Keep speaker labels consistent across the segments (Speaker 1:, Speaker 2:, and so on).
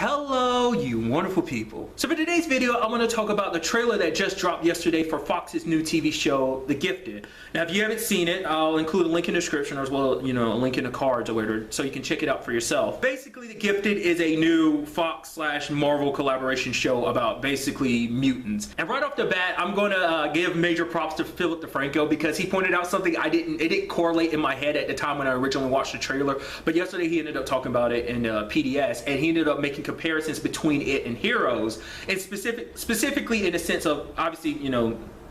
Speaker 1: Hello, you wonderful people. So for today's video, I'm going to talk about the trailer that just dropped yesterday for Fox's new TV show, The Gifted. Now, if you haven't seen it, I'll include a link in the description, as well, a link in the cards or whatever, so you can check it out for yourself. Basically, The Gifted is a new Fox/Marvel collaboration show about basically mutants. And right off the bat, I'm going to give major props to Philip DeFranco because he pointed out something it didn't correlate in my head at the time when I originally watched the trailer. But yesterday, he ended up talking about it in PDS, and he ended up making comparisons between it and Heroes, and specifically in the sense of, obviously,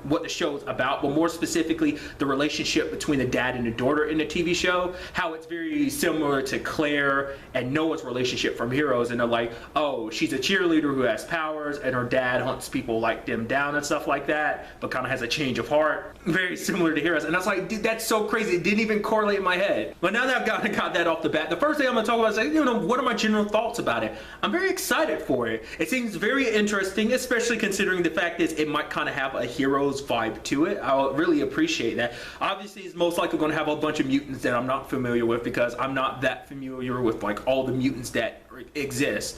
Speaker 1: what the show's about, but more specifically the relationship between the dad and the daughter in the TV show, how it's very similar to Claire and Noah's relationship from Heroes. And they're like, oh, she's a cheerleader who has powers and her dad hunts people like them down and stuff like that, but kind of has a change of heart, very similar to Heroes. And I was like, dude, that's so crazy, it didn't even correlate in my head. But now that I've got that off the bat, the first thing I'm gonna talk about is, like, what are my general thoughts about it? I'm very excited for it. It seems very interesting, especially considering the fact is it might kind of have a Heroes vibe to it. I really appreciate that. Obviously, it's most likely going to have a bunch of mutants that I'm not familiar with because I'm not that familiar with like all the mutants that exist.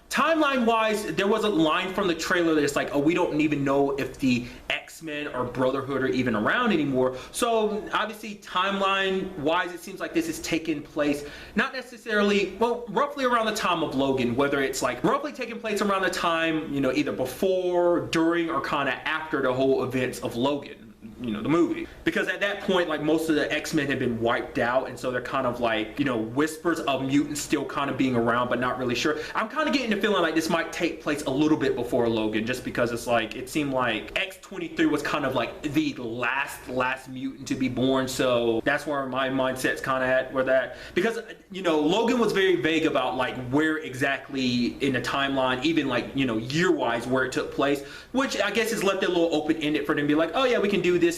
Speaker 1: Timeline wise, there was a line from the trailer that's like, oh, we don't even know if the X-Men or Brotherhood are even around anymore. So obviously, timeline wise, it seems like this is taking place not necessarily, well, roughly around the time of Logan, whether it's like roughly taking place around the time, either before, during, or kind of after the whole events of Logan, the movie. Because at that point, like, most of the X-Men had been wiped out, and so they're kind of like, whispers of mutants still kind of being around, but not really sure. I'm kind of getting the feeling like this might take place a little bit before Logan, just because it's like, it seemed like X-23 was kind of like the last mutant to be born, so that's where my mindset's kind of at with that. Because, Logan was very vague about like where exactly in the timeline, even like, year-wise where it took place, which I guess is left a little open-ended for them to be like, oh yeah, we can do this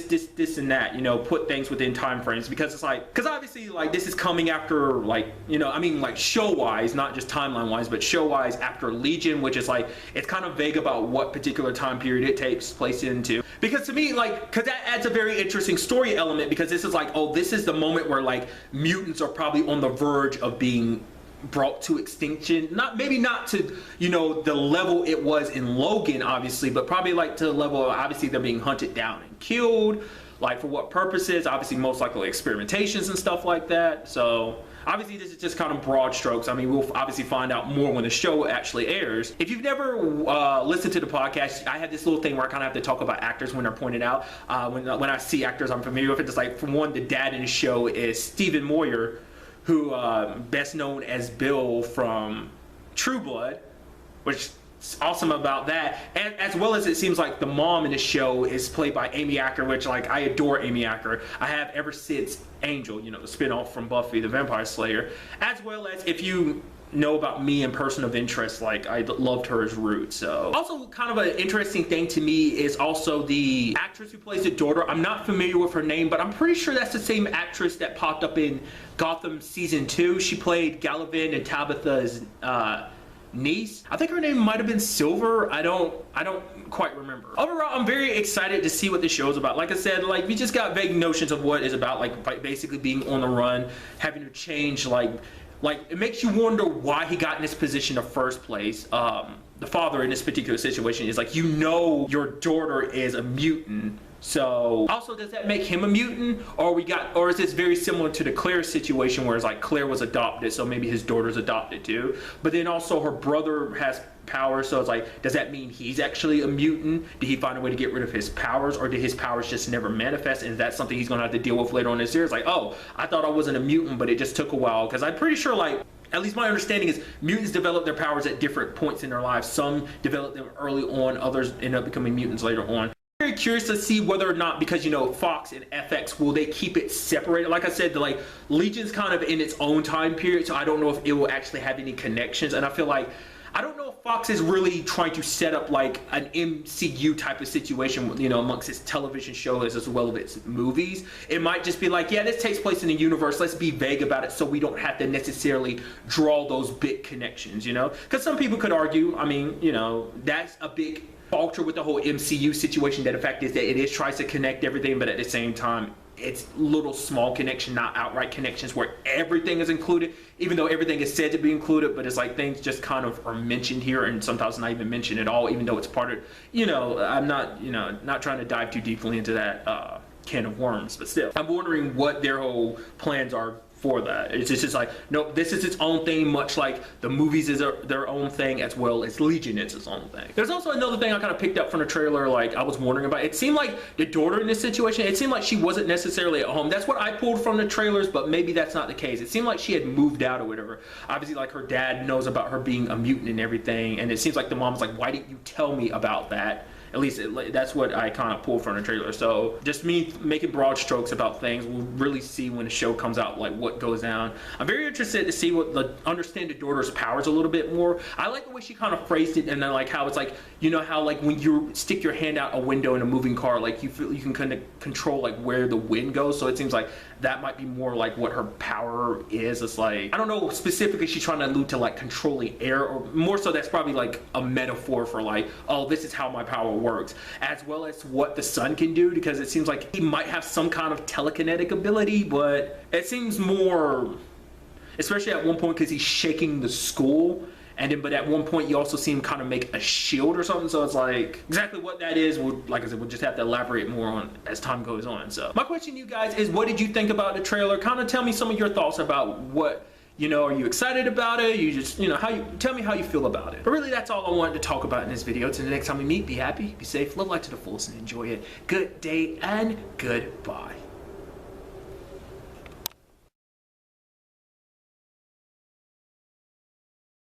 Speaker 1: and that, put things within time frames, because it's like, because obviously like this is coming after like, like show-wise, not just timeline-wise, but show-wise after Legion, which is like, it's kind of vague about what particular time period it takes place into. Because to me, like, because that adds a very interesting story element, because this is like, oh, this is the moment where like mutants are probably on the verge of being brought to extinction. Maybe not to the level it was in Logan, obviously, but probably like to the level of, obviously, they're being hunted down and killed. Like, for what purposes? Obviously, most likely experimentations and stuff like that. So obviously, this is just kind of broad strokes. I mean, we'll obviously find out more when the show actually airs. If you've never listened to the podcast, I have this little thing where I kind of have to talk about actors when they're pointed out. When I see actors I'm familiar with, it's like, for one, the dad in the show is Stephen Moyer, who best known as Bill from True Blood, which is awesome about that. And as well as it seems like the mom in the show is played by Amy Acker, which, like, I adore Amy Acker. I have ever since Angel, the spinoff from Buffy the Vampire Slayer. As well as, if you know about me and person of interest, like, I loved her as Root. So also, kind of an interesting thing to me is also the actress who plays the daughter. I'm not familiar with her name, but I'm pretty sure that's the same actress that popped up in Gotham season 2. She played Galavan and Tabitha's niece. I think her name might have been Silver. I don't quite remember. Overall, I'm very excited to see what the show's about. Like I said, like, we just got vague notions of what it's about, like basically being on the run, having to change, like it makes you wonder why he got in this position in the first place. The father in this particular situation is like, your daughter is a mutant. So also, does that make him a mutant, or is this very similar to the Claire situation, where it's like Claire was adopted, so maybe his daughter's adopted too, but then also her brother has powers, so it's like, does that mean he's actually a mutant? Did he find a way to get rid of his powers, or did his powers just never manifest, and is that something he's gonna have to deal with later on in the series? Like, oh, I thought I wasn't a mutant, but it just took a while, because I'm pretty sure, like, at least my understanding is mutants develop their powers at different points in their lives. Some develop them early on, others end up becoming mutants later on. Very curious to see whether or not, because Fox and FX, will they keep it separated? Like I said, Legion's kind of in its own time period, so I don't know if it will actually have any connections. And I feel like, I don't know if Fox is really trying to set up like an MCU type of situation, amongst its television shows as well as its movies. It might just be like, yeah, this takes place in the universe, let's be vague about it so we don't have to necessarily draw those big connections, Because some people could argue, I mean, that's a big falter with the whole MCU situation, that the fact is that it tries to connect everything, but at the same time, it's little small connection, not outright connections where everything is included, even though everything is said to be included, but it's like things just kind of are mentioned here and sometimes not even mentioned at all, even though it's part of, I'm not, not trying to dive too deeply into that can of worms, but still, I'm wondering what their whole plans are for that. It's just like, nope, this is its own thing, much like the movies is their own thing, as well as Legion is its own thing. There's also another thing I kind of picked up from the trailer, like I was wondering about. It seemed like the daughter in this situation, it seemed like she wasn't necessarily at home. That's what I pulled from the trailers, but maybe that's not the case. It seemed like she had moved out or whatever. Obviously, like her dad knows about her being a mutant and everything, and it seems like the mom's like, why didn't you tell me about that? At least that's what I kind of pulled from the trailer. So just me making broad strokes about things. We'll really see when the show comes out, like what goes down. I'm very interested to see what understand the daughter's powers a little bit more. I like the way she kind of phrased it, and then like how it's like, how like when you stick your hand out a window in a moving car, like you feel you can kind of control like where the wind goes. So it seems like that might be more like what her power is. It's like, I don't know specifically she's trying to allude to like controlling air, or more so that's probably like a metaphor for like, oh, this is how my power works, as well as what the sun can do, because it seems like he might have some kind of telekinetic ability, but it seems more, especially at one point because he's shaking the school, and then but at one point you also see him kind of make a shield or something. So it's like exactly what that is, like I said, we'll just have to elaborate more on as time goes on. So my question to you guys is, what did you think about the trailer? Kind of tell me some of your thoughts about what, are you excited about it? You just, tell me how you feel about it. But really, that's all I wanted to talk about in this video. Till the next time we meet, be happy, be safe, live life to the fullest, and enjoy it. Good day and goodbye.